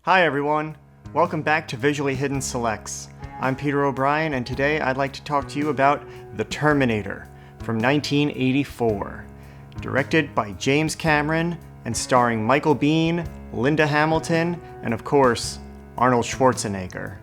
Hi everyone, welcome back to Visually Hidden Selects. I'm Peter O'Brien, and today I'd like to talk to you about The Terminator from 1984, directed by James Cameron and starring Michael Biehn, Linda Hamilton, and of course, Arnold Schwarzenegger.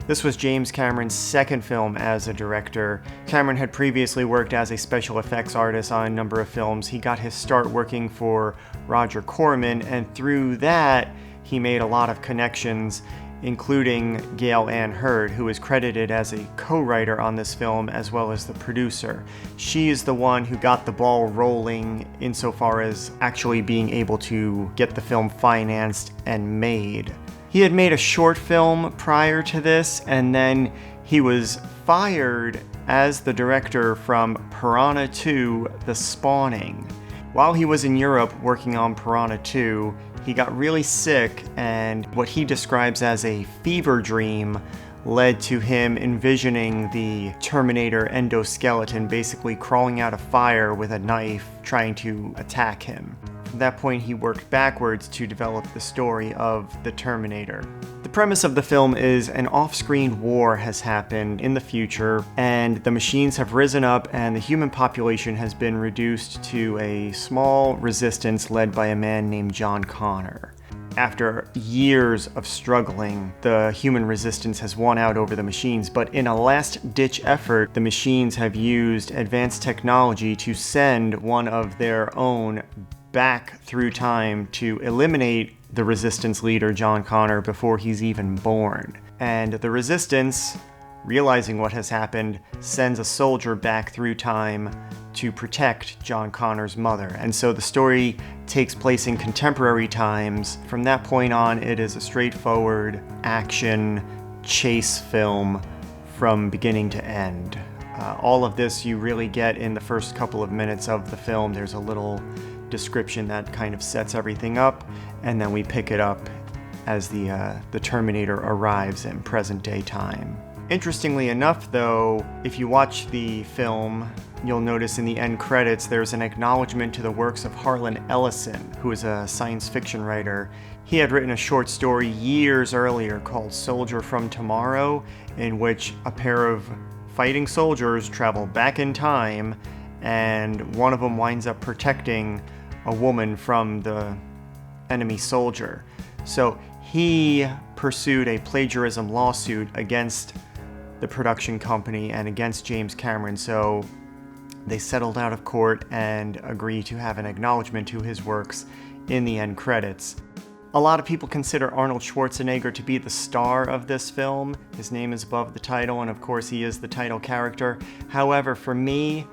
This was James Cameron's second film as a director. Cameron had previously worked as a special effects artist on a number of films. He got his start working for Roger Corman, and through that, he made a lot of connections, including Gail Ann Hurd, who is credited as a co-writer on this film as well as the producer. She is the one who got the ball rolling insofar as actually being able to get the film financed and made. He had made a short film prior to this, and then he was fired as the director from Piranha 2: The Spawning. While he was in Europe working on Piranha 2, he got really sick, and what he describes as a fever dream led to him envisioning the Terminator endoskeleton basically crawling out of fire with a knife trying to attack him. From that point, he worked backwards to develop the story of the Terminator. The premise of the film is an off-screen war has happened in the future, and the machines have risen up, and the human population has been reduced to a small resistance led by a man named John Connor. After years of struggling, the human resistance has won out over the machines, but in a last-ditch effort, the machines have used advanced technology to send one of their own back through time to eliminate the resistance leader, John Connor, before he's even born. And the resistance, realizing what has happened, sends a soldier back through time to protect John Connor's mother. And so the story takes place in contemporary times. From that point on, it is a straightforward action chase film from beginning to end. All of this you really get in the first couple of minutes of the film. There's a little description that kind of sets everything up, and then we pick it up as the Terminator arrives in present day time. Interestingly enough, though, if you watch the film, you'll notice in the end credits there's an acknowledgement to the works of Harlan Ellison, who is a science fiction writer. He had written a short story years earlier called Soldier from Tomorrow, in which a pair of fighting soldiers travel back in time, and one of them winds up protecting a woman from the enemy soldier. So he pursued a plagiarism lawsuit against the production company and against James Cameron, so they settled out of court and agreed to have an acknowledgement to his works in the end credits. A lot of people consider Arnold Schwarzenegger to be the star of this film. His name is above the title, and of course he is the title character. However, for me,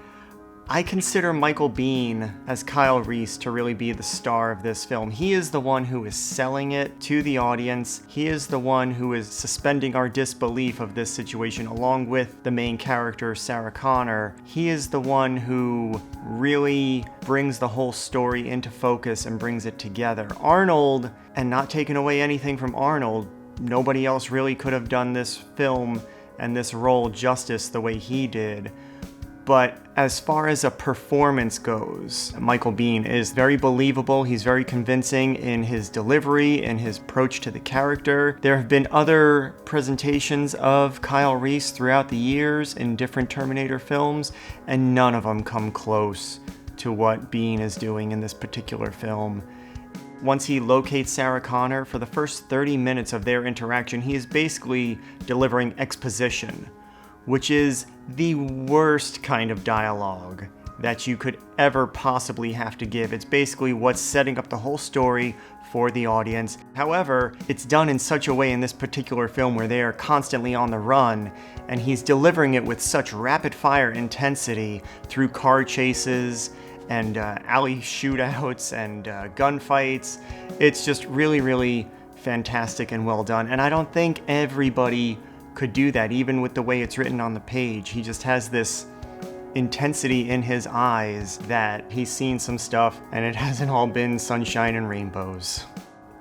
I consider Michael Biehn as Kyle Reese to really be the star of this film. He is the one who is selling it to the audience. He is the one who is suspending our disbelief of this situation along with the main character, Sarah Connor. He is the one who really brings the whole story into focus and brings it together. Arnold, and not taking away anything from Arnold, nobody else really could have done this film and this role justice the way he did. But as far as a performance goes, Michael Biehn is very believable. He's very convincing in his delivery and his approach to the character. There have been other presentations of Kyle Reese throughout the years in different Terminator films, and none of them come close to what Biehn is doing in this particular film. Once he locates Sarah Connor, for the first 30 minutes of their interaction, he is basically delivering exposition, which is the worst kind of dialogue that you could ever possibly have to give. It's basically what's setting up the whole story for the audience. However, it's done in such a way in this particular film where they are constantly on the run, and he's delivering it with such rapid-fire intensity through car chases and alley shootouts and gunfights. It's just really, really fantastic and well done, and I don't think everybody could do that, even with the way it's written on the page. He just has this intensity in his eyes that he's seen some stuff and it hasn't all been sunshine and rainbows.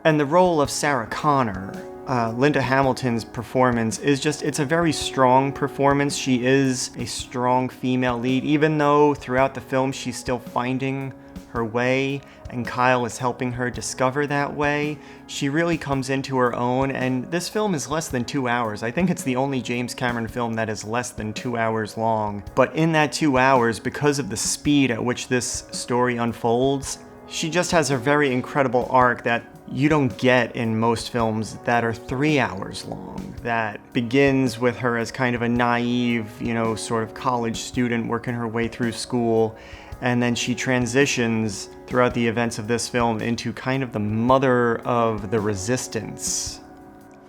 And the role of Sarah Connor Linda Hamilton's performance is it's a very strong performance. She is a strong female lead, even though throughout the film she's still finding her way and Kyle is helping her discover that way. She really comes into her own, and this film is less than 2 hours. I think it's the only James Cameron film that is less than 2 hours long. But in that 2 hours, because of the speed at which this story unfolds, she just has a very incredible arc that you don't get in most films that are 3 hours long. That begins with her as kind of a naive, sort of college student working her way through school, and then she transitions throughout the events of this film into kind of the mother of the resistance.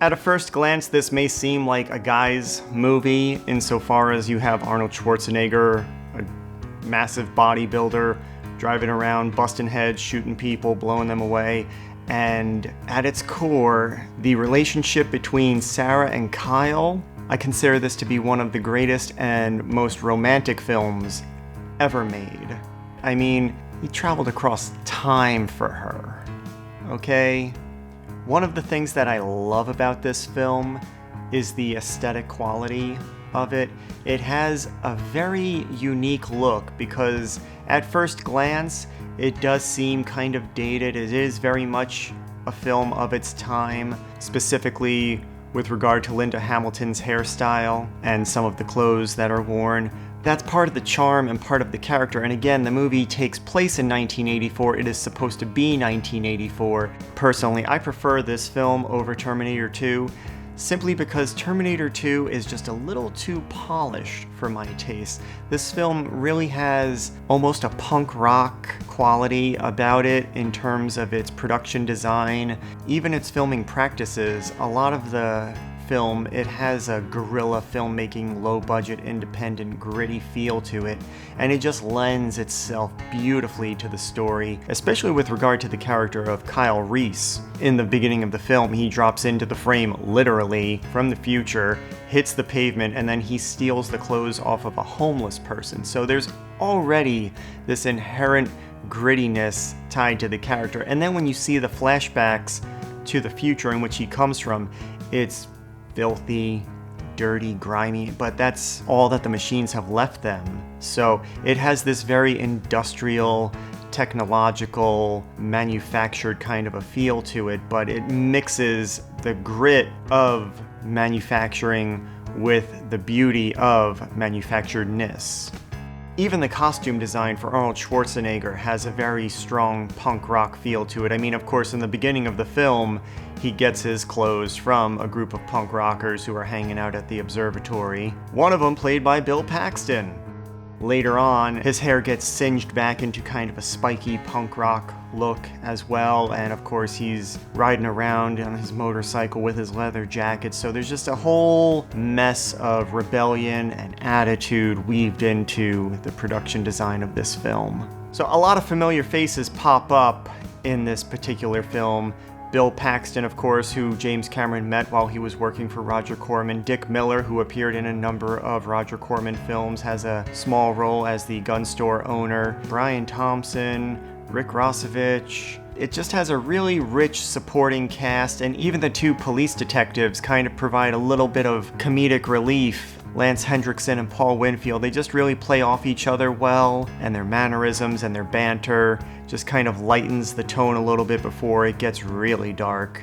At a first glance, this may seem like a guy's movie insofar as you have Arnold Schwarzenegger, a massive bodybuilder, driving around, busting heads, shooting people, blowing them away. And at its core, the relationship between Sarah and Kyle, I consider this to be one of the greatest and most romantic films ever made. I mean, he traveled across time for her, okay? One of the things that I love about this film is the aesthetic quality of it. It has a very unique look because at first glance, it does seem kind of dated. It is very much a film of its time, specifically with regard to Linda Hamilton's hairstyle and some of the clothes that are worn. That's part of the charm and part of the character. And again, the movie takes place in 1984. It is supposed to be 1984. Personally, I prefer this film over Terminator 2. Simply because Terminator 2 is just a little too polished for my taste. This film really has almost a punk rock quality about it in terms of its production design, even its filming practices. A lot of the film, it has a guerrilla filmmaking, low-budget, independent, gritty feel to it, and it just lends itself beautifully to the story, especially with regard to the character of Kyle Reese. In the beginning of the film, he drops into the frame literally from the future, hits the pavement, and then he steals the clothes off of a homeless person. So there's already this inherent grittiness tied to the character. And then when you see the flashbacks to the future in which he comes from, it's filthy, dirty, grimy, but that's all that the machines have left them. So it has this very industrial, technological, manufactured kind of a feel to it, but it mixes the grit of manufacturing with the beauty of manufacturedness. Even the costume design for Arnold Schwarzenegger has a very strong punk rock feel to it. I mean, of course, in the beginning of the film, he gets his clothes from a group of punk rockers who are hanging out at the observatory. One of them played by Bill Paxton. Later on, his hair gets singed back into kind of a spiky punk rock look as well, and of course he's riding around on his motorcycle with his leather jacket, so there's just a whole mess of rebellion and attitude weaved into the production design of this film. So a lot of familiar faces pop up in this particular film. Bill Paxton, of course, who James Cameron met while he was working for Roger Corman. Dick Miller, who appeared in a number of Roger Corman films, has a small role as the gun store owner. Brian Thompson, Rick Rossovich. It just has a really rich supporting cast, and even the two police detectives kind of provide a little bit of comedic relief. Lance Henriksen and Paul Winfield, they just really play off each other well, and their mannerisms and their banter just kind of lightens the tone a little bit before it gets really dark.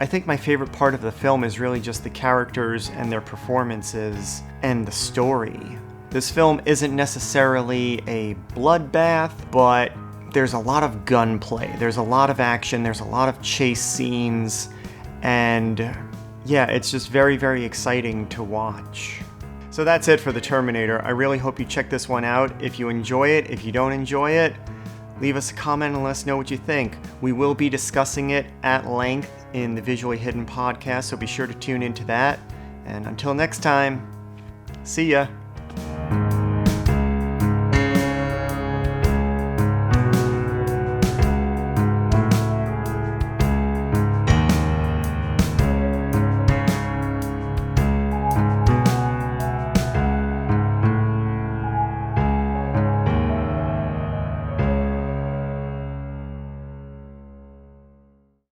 I think my favorite part of the film is really just the characters and their performances and the story. This film isn't necessarily a bloodbath, but there's a lot of gunplay, there's a lot of action, there's a lot of chase scenes, and yeah, it's just very, very exciting to watch. So that's it for The Terminator. I really hope you check this one out. If you enjoy it, if you don't enjoy it, leave us a comment and let us know what you think. We will be discussing it at length in the Visually Hidden podcast, so be sure to tune into that. And until next time, see ya.